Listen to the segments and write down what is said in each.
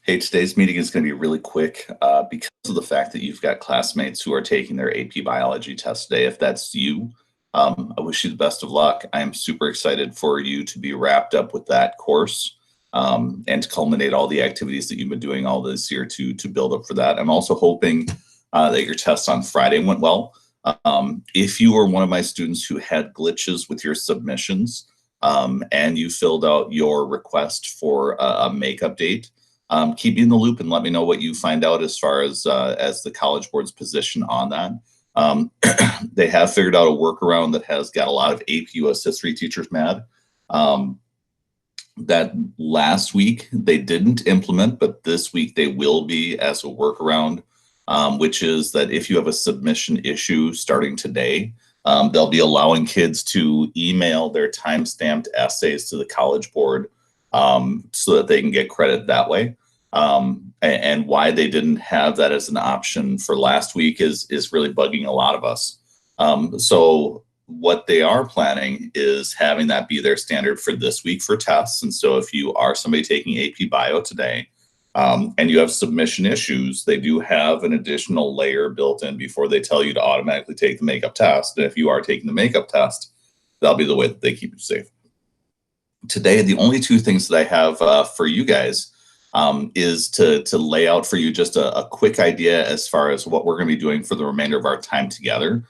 Hey, today's meeting is going to be really quick because of the fact that you've got classmates who are taking their AP biology test today. If that's you, I wish you the best of luck. I am super excited for you to be wrapped up with that course and to culminate all the activities that you've been doing all this year to build up for that. I'm also hoping that your test on Friday went well. If you were one of my students who had glitches with your submissions and you filled out your request for a makeup date, keep me in the loop and let me know what you find out as far as the College Board's position on that. They have figured out a workaround that has got a lot of AP US history teachers mad. That last week they didn't implement, but this week they will be as a workaround, which is that if you have a submission issue starting today, they'll be allowing kids to email their time-stamped essays to the College Board so that they can get credit that way. And why they didn't have that as an option for last week is really bugging a lot of us. So what they are planning is having that be their standard for this week for tests. And so if you are somebody taking AP Bio today and you have submission issues, they do have an additional layer built in before they tell you to automatically take the makeup test. And if you are taking the makeup test, that'll be the way that they keep you safe. Today, the only two things that I have for you guys is to lay out for you just a quick idea as far as what we're going to be doing for the remainder of our time together.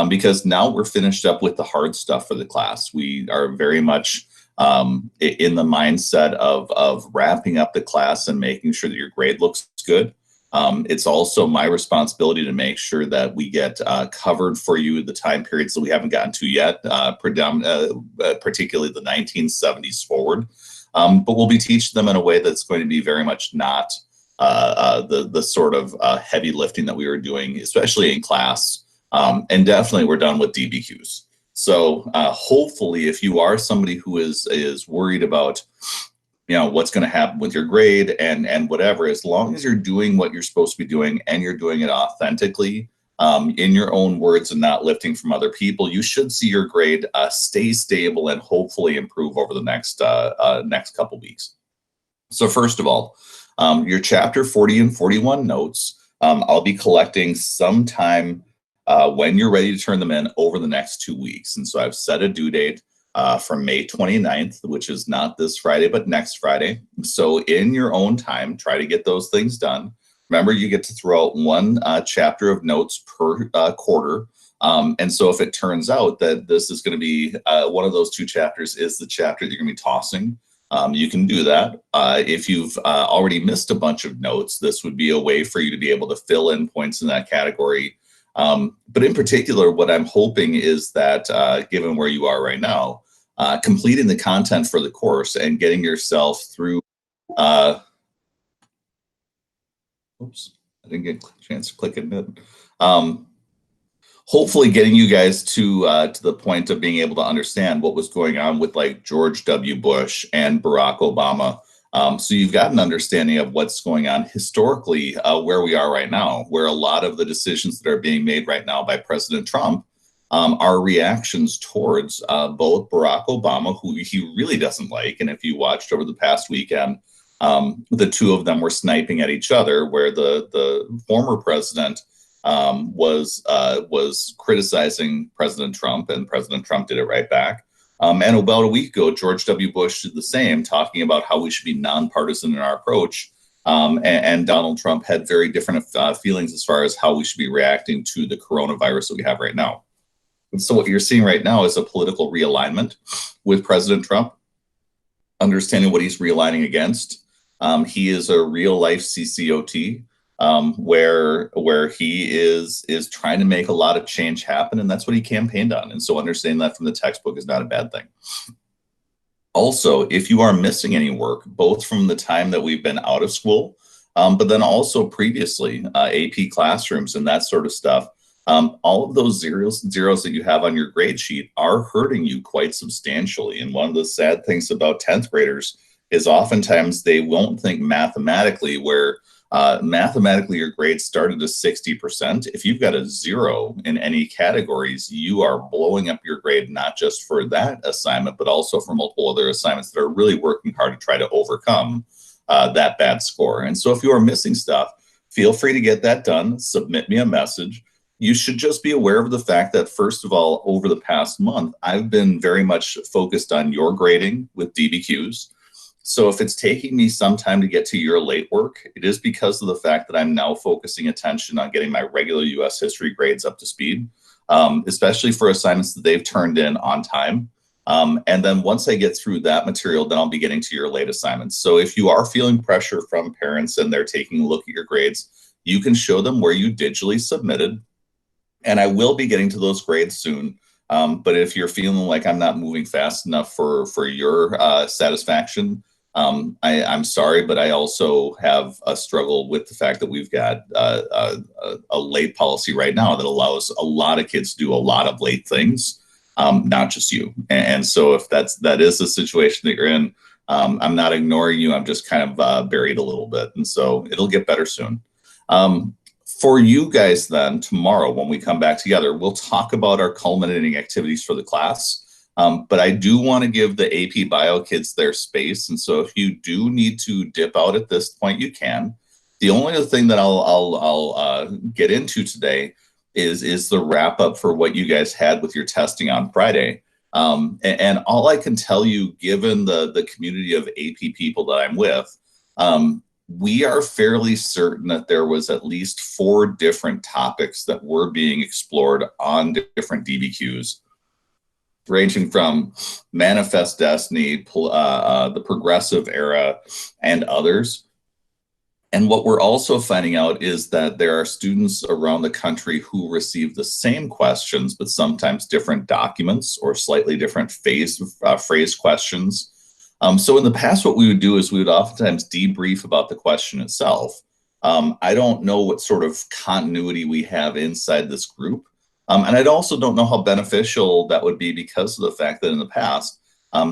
Because now we're finished up with the hard stuff for the class. We are very much in the mindset of wrapping up the class and making sure that your grade looks good. It's also my responsibility to make sure that we get covered for you the time periods that we haven't gotten to yet, particularly the 1970s forward. But we'll be teaching them in a way that's going to be very much not the sort of heavy lifting that we were doing, especially in class. And definitely we're done with DBQs. So hopefully if you are somebody who is worried about, what's going to happen with your grade and whatever, as long as you're doing what you're supposed to be doing and you're doing it authentically, in your own words and not lifting from other people, you should see your grade stay stable and hopefully improve over the next couple weeks. So first of all, your chapter 40 and 41 notes, I'll be collecting sometime when you're ready to turn them in over the next 2 weeks. And so I've set a due date for May 29th, which is not this Friday, but next Friday. So in your own time, try to get those things done. Remember, you get to throw out one chapter of notes per quarter. And so if it turns out that this is going to be one of those two chapters is the chapter that you're going to be tossing, you can do that. If you've already missed a bunch of notes, this would be a way for you to be able to fill in points in that category. But in particular, what I'm hoping is that given where you are right now, completing the content for the course and getting yourself through oops, I didn't get a chance to click it. Hopefully getting you guys to the point of being able to understand what was going on with like George W. Bush and Barack Obama. So you've got an understanding of what's going on historically where we are right now, where a lot of the decisions that are being made right now by President Trump are reactions towards both Barack Obama, who he really doesn't like. And if you watched over the past weekend, the two of them were sniping at each other, where the former president was criticizing President Trump, and President Trump did it right back. And about a week ago, George W. Bush did the same, talking about how we should be nonpartisan in our approach. And Donald Trump had very different feelings as far as how we should be reacting to the coronavirus that we have right now. And so what you're seeing right now is a political realignment with President Trump, understanding what he's realigning against. He is a real life CCOT, where he is trying to make a lot of change happen, and that's what he campaigned on. And so understanding that from the textbook is not a bad thing. Also, if you are missing any work, both from the time that we've been out of school, but then also previously, AP classrooms and that sort of stuff, all of those zeros that you have on your grade sheet are hurting you quite substantially. And one of the sad things about 10th graders is oftentimes they won't think mathematically, where mathematically your grade started to 60%. If you've got a 0 in any categories, you are blowing up your grade, not just for that assignment, but also for multiple other assignments that are really working hard to try to overcome that bad score. And so if you are missing stuff, feel free to get that done. Submit me a message. You should just be aware of the fact that, first of all, over the past month, I've been very much focused on your grading with DBQs. So if it's taking me some time to get to your late work, it is because of the fact that I'm now focusing attention on getting my regular US history grades up to speed, especially for assignments that they've turned in on time. And then once I get through that material, then I'll be getting to your late assignments. So if you are feeling pressure from parents and they're taking a look at your grades, you can show them where you digitally submitted. And I will be getting to those grades soon. But if you're feeling like I'm not moving fast enough for your satisfaction, I'm sorry, but I also have a struggle with the fact that we've got a late policy right now that allows a lot of kids to do a lot of late things, not just you. And so if that is the situation that you're in, I'm not ignoring you. I'm just kind of buried a little bit. And so it'll get better soon. For you guys then, tomorrow when we come back together, we'll talk about our culminating activities for the class. But I do want to give the AP Bio kids their space. And so if you do need to dip out at this point, you can. The only other thing that I'll get into today is the wrap up for what you guys had with your testing on Friday. And all I can tell you, given the community of AP people that I'm with, we are fairly certain that there was at least 4 different topics that were being explored on different DBQs, ranging from Manifest Destiny, the Progressive Era, and others. And what we're also finding out is that there are students around the country who receive the same questions, but sometimes different documents or slightly different phrase questions. So in the past, what we would do is we would oftentimes debrief about the question itself. I don't know what sort of continuity we have inside this group. And I also don't know how beneficial that would be because of the fact that in the past,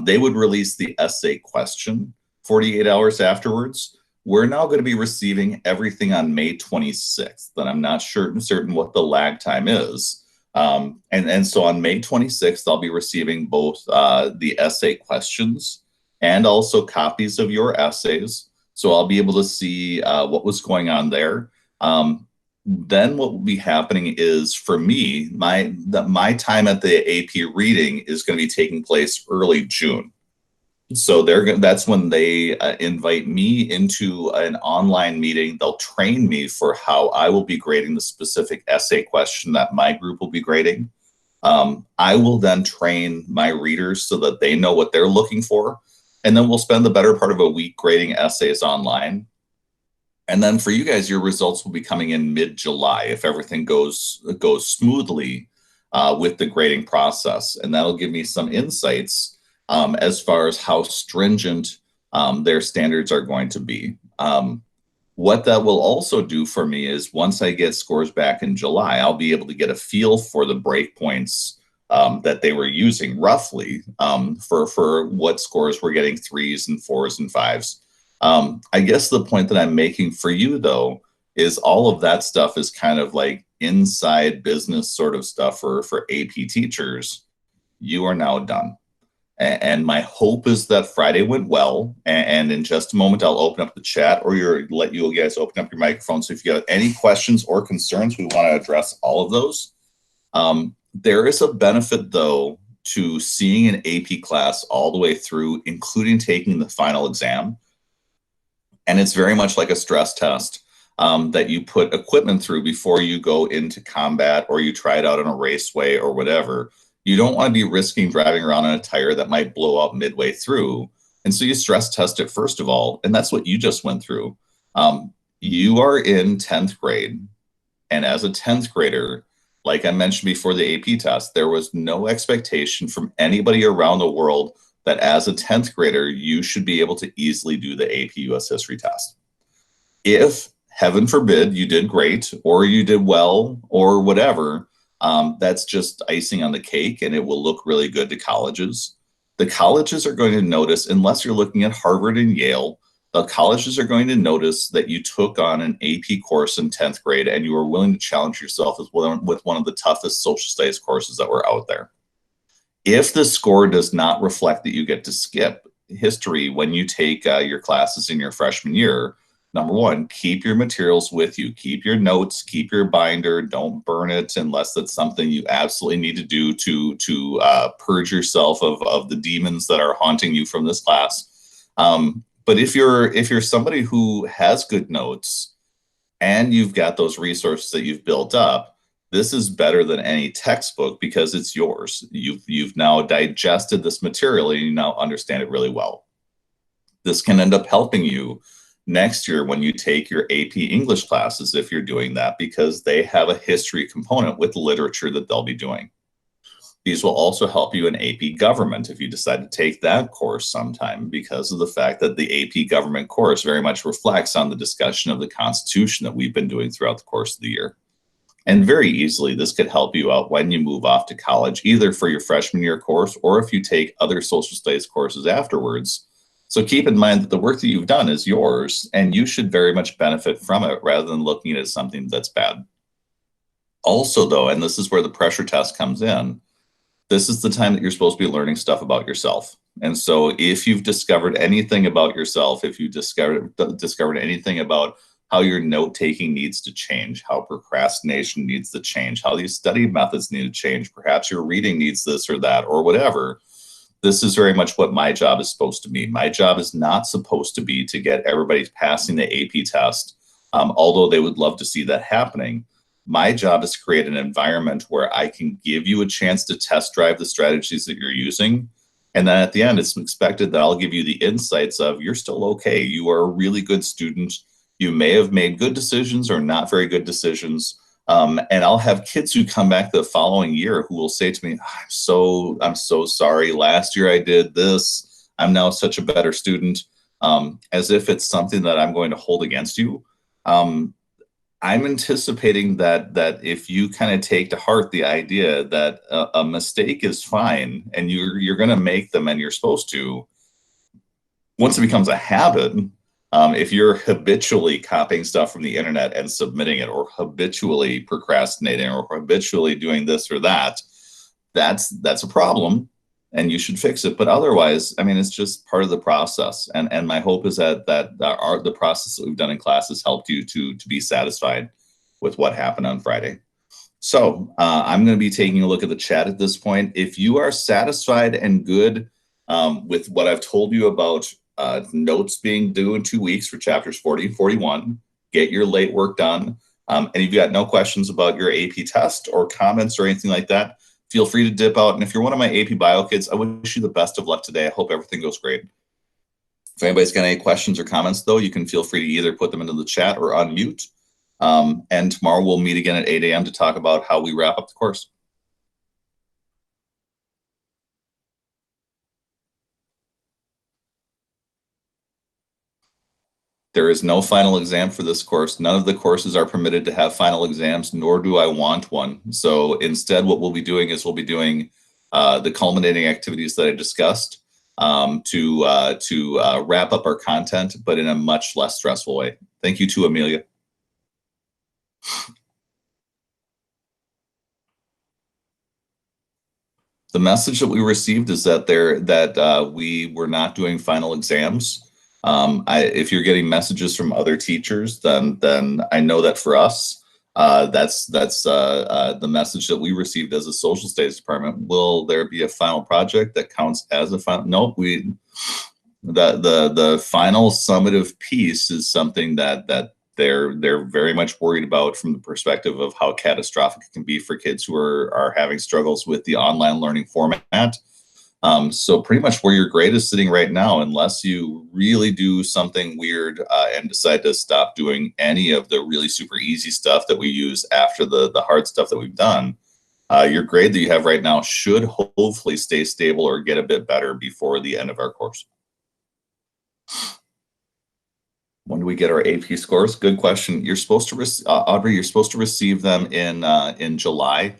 they would release the essay question 48 hours afterwards. We're now going to be receiving everything on May 26th, and I'm not certain what the lag time is. And so on May 26th, I'll be receiving both the essay questions and also copies of your essays. So I'll be able to see what was going on there. Then what will be happening is, for me, my time at the AP reading is going to be taking place early June. So that's when they invite me into an online meeting. They'll train me for how I will be grading the specific essay question that my group will be grading. I will then train my readers so that they know what they're looking for. And then we'll spend the better part of a week grading essays online. And then for you guys, your results will be coming in mid-July if everything goes smoothly with the grading process. And that'll give me some insights as far as how stringent their standards are going to be. What that will also do for me is, once I get scores back in July, I'll be able to get a feel for the breakpoints that they were using roughly for what scores were getting 3s and 4s and 5s. I guess the point that I'm making for you, though, is all of that stuff is kind of like inside business sort of stuff for AP teachers. You are now done. And my hope is that Friday went well. And in just a moment, I'll open up the chat, or let you guys open up your microphone. So if you have any questions or concerns, we want to address all of those. There is a benefit, though, to seeing an AP class all the way through, including taking the final exam. And it's very much like a stress test that you put equipment through before you go into combat, or you try it out on a raceway or whatever. You don't want to be risking driving around on a tire that might blow out midway through. And so you stress test it first of all. And that's what you just went through. You are in 10th grade. And as a 10th grader, like I mentioned before the AP test, there was no expectation from anybody around the world that as a 10th grader, you should be able to easily do the AP US History test. If, heaven forbid, you did great, or you did well, or whatever, that's just icing on the cake, and it will look really good to colleges. The colleges are going to notice, unless you're looking at Harvard and Yale, the colleges are going to notice that you took on an AP course in 10th grade and you were willing to challenge yourself with one of the toughest social studies courses that were out there. If the score does not reflect that you get to skip, history when you take your classes in your freshman year, number one, keep your materials with you, keep your notes, keep your binder, don't burn it unless that's something you absolutely need to do to purge yourself of the demons that are haunting you from this class. But if you're somebody who has good notes and you've got those resources that you've built up, this is better than any textbook because it's yours. You've now digested this material and you now understand it really well. This can end up helping you next year when you take your AP English classes, if you're doing that, because they have a history component with literature that they'll be doing. These will also help you in AP Government if you decide to take that course sometime, because of the fact that the AP Government course very much reflects on the discussion of the Constitution that we've been doing throughout the course of the year. And very easily, this could help you out when you move off to college, either for your freshman year course or if you take other social studies courses afterwards. So keep in mind that the work that you've done is yours, and you should very much benefit from it rather than looking at it as something that's bad. Also, though, and this is where the pressure test comes in, this is the time that you're supposed to be learning stuff about yourself. And so if you've discovered anything about yourself, if you discovered anything about how your note-taking needs to change, how procrastination needs to change, how these study methods need to change, perhaps your reading needs this or that or whatever, this is very much what my job is supposed to be. My job is not supposed to be to get everybody passing the AP test, although they would love to see that happening. My job is to create an environment where I can give you a chance to test drive the strategies that you're using. And then at the end, it's expected that I'll give you the insights of you're still okay. You are a really good student. You may have made good decisions or not very good decisions. And I'll have kids who come back the following year who will say to me, I'm so sorry. Last year I did this. I'm now such a better student. As if it's something that I'm going to hold against you. I'm anticipating that if you kind of take to heart the idea that a mistake is fine and you're going to make them and you're supposed to, once it becomes a habit, if you're habitually copying stuff from the internet and submitting it, or habitually procrastinating, or habitually doing this or that, that's a problem and you should fix it. But otherwise, I mean, it's just part of the process. And my hope is that the process that we've done in class has helped you to be satisfied with what happened on Friday. So I'm going to be taking a look at the chat at this point. If you are satisfied and good with what I've told you about notes being due in 2 weeks for chapters 40 and 41, get your late work done. And if you've got no questions about your AP test or comments or anything like that, feel free to dip out. And if you're one of my AP Bio kids, I wish you the best of luck today. I hope everything goes great. If anybody's got any questions or comments, though, you can feel free to either put them into the chat or unmute. And tomorrow we'll meet again at 8 a.m. to talk about how we wrap up the course. There is no final exam for this course. None of the courses are permitted to have final exams, nor do I want one. So instead, what we'll be doing is we'll be doing the culminating activities that I discussed to wrap up our content, but in a much less stressful way. Thank you to Amelia. The message that we received is that we were not doing final exams. If you're getting messages from other teachers, then I know that for us, that's the message that we received as a social studies department. Will there be a final project that counts as a final? Nope. The final summative piece is something that they're very much worried about from the perspective of how catastrophic it can be for kids who are having struggles with the online learning format. So pretty much where your grade is sitting right now, unless you really do something weird and decide to stop doing any of the really super easy stuff that we use after the hard stuff that we've done, your grade that you have right now should hopefully stay stable or get a bit better before the end of our course. When do we get our AP scores? Good question. You're supposed to Audrey, you're supposed to receive them in July.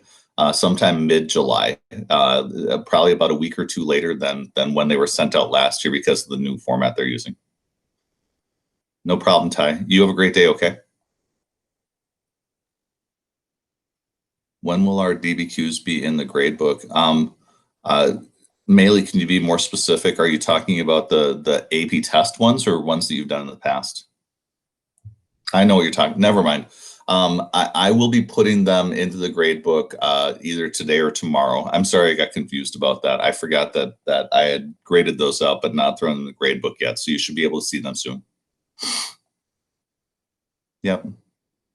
Sometime mid-July, probably about a week or two later than when they were sent out last year because of the new format they're using. No problem, Ty. You have a great day, okay? When will our DBQs be in the grade book? Maylee, can you be more specific? Are you talking about the AP test ones or ones that you've done in the past? I know what you're talking. Never mind. I will be putting them into the grade book either today or tomorrow. I'm sorry, I got confused about that. I forgot that I had graded those out, but not thrown in the grade book yet. So you should be able to see them soon. Yep,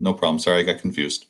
no problem. Sorry, I got confused.